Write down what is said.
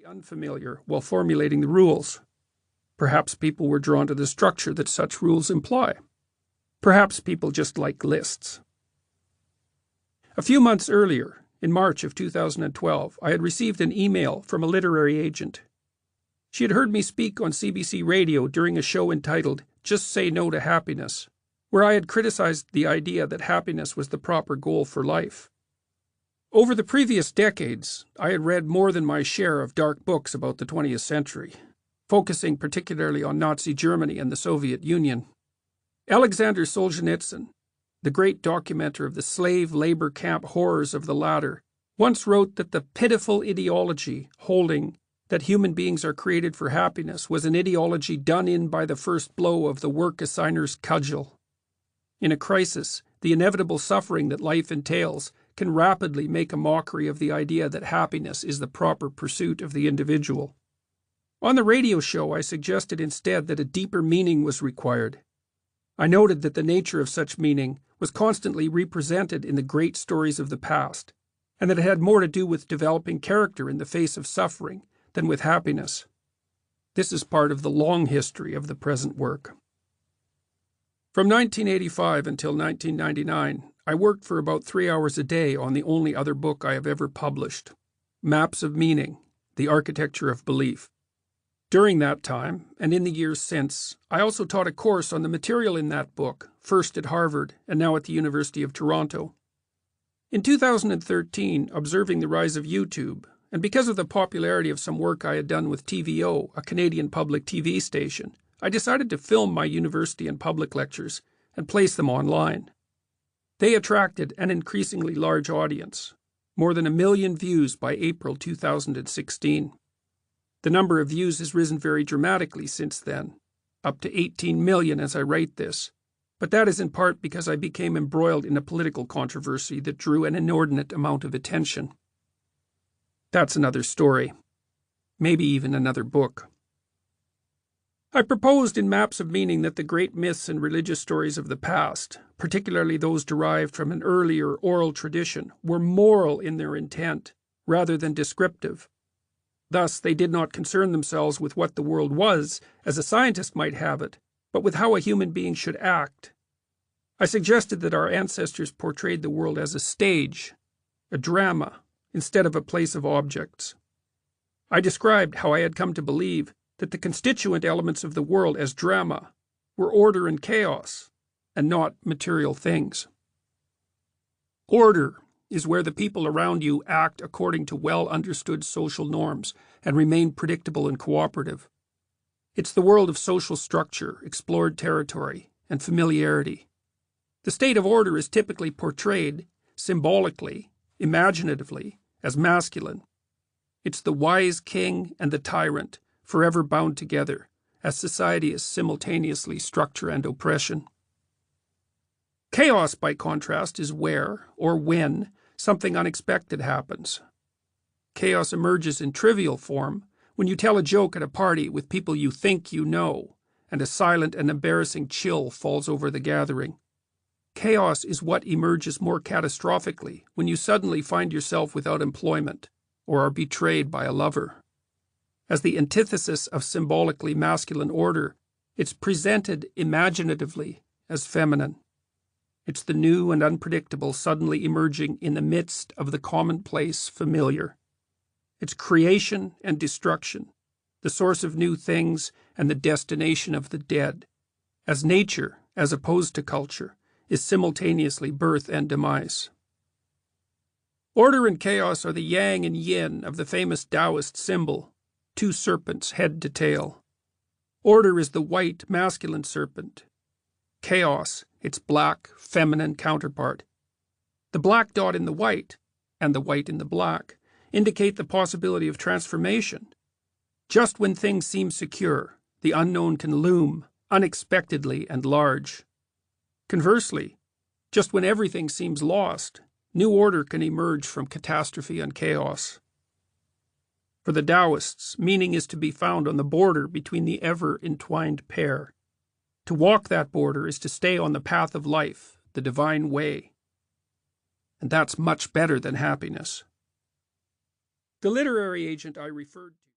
unfamiliar while formulating the rules. Perhaps people were drawn to the structure that such rules imply. Perhaps people just like lists. A few months earlier, in March of 2012, I had received an email from a literary agent. She had heard me speak on CBC radio during a show entitled Just Say No to Happiness, where I had criticized the idea that happiness was the proper goal for life. Over the previous decades, I had read more than my share of dark books about the 20th century, focusing particularly on Nazi Germany and the Soviet Union. Alexander Solzhenitsyn, the great documenter of the slave labor camp horrors of the latter, once wrote that the pitiful ideology holding that human beings are created for happiness was an ideology done in by the first blow of the work assigner's cudgel. In a crisis, the inevitable suffering that life entails can rapidly make a mockery of the idea that happiness is the proper pursuit of the individual. On the radio show, I suggested instead that a deeper meaning was required. I noted that the nature of such meaning was constantly represented in the great stories of the past, and that it had more to do with developing character in the face of suffering than with happiness. This is part of the long history of the present work. From 1985 until 1999, I worked for about 3 hours a day on the only other book I have ever published, Maps of Meaning, The Architecture of Belief. During that time, and in the years since, I also taught a course on the material in that book, first at Harvard and now at the University of Toronto. In 2013, observing the rise of YouTube, and because of the popularity of some work I had done with TVO, a Canadian public TV station, I decided to film my university and public lectures and place them online. They attracted an increasingly large audience, more than 1 million views by April 2016. The number of views has risen very dramatically since then, up to 18 million as I write this, but that is in part because I became embroiled in a political controversy that drew an inordinate amount of attention. That's another story, maybe even another book. I proposed in Maps of Meaning that the great myths and religious stories of the past, particularly those derived from an earlier oral tradition, were moral in their intent rather than descriptive. Thus, they did not concern themselves with what the world was, as a scientist might have it, but with how a human being should act. I suggested that our ancestors portrayed the world as a stage, a drama, instead of a place of objects. I described how I had come to believe that the constituent elements of the world as drama were order and chaos, and not material things. Order is where the people around you act according to well-understood social norms and remain predictable and cooperative. It's the world of social structure, explored territory, and familiarity. The state of order is typically portrayed, symbolically, imaginatively, as masculine. It's the wise king and the tyrant, forever bound together, as society is simultaneously structure and oppression. Chaos, by contrast, is where, or when, something unexpected happens. Chaos emerges in trivial form when you tell a joke at a party with people you think you know, and a silent and embarrassing chill falls over the gathering. Chaos is what emerges more catastrophically when you suddenly find yourself without employment, or are betrayed by a lover. As the antithesis of symbolically masculine order, it's presented imaginatively as feminine. It's the new and unpredictable suddenly emerging in the midst of the commonplace familiar. It's creation and destruction, the source of new things and the destination of the dead, as nature, as opposed to culture, is simultaneously birth and demise. Order and chaos are the yang and yin of the famous Taoist symbol, 2 serpents head to tail. Order is the white, masculine serpent. Chaos, its black, feminine counterpart. The black dot in the white, and the white in the black, indicate the possibility of transformation. Just when things seem secure, the unknown can loom, unexpectedly and large. Conversely, just when everything seems lost, new order can emerge from catastrophe and chaos. For the Taoists, meaning is to be found on the border between the ever-entwined pair. To walk that border is to stay on the path of life, the divine way. And that's much better than happiness. The literary agent I referred to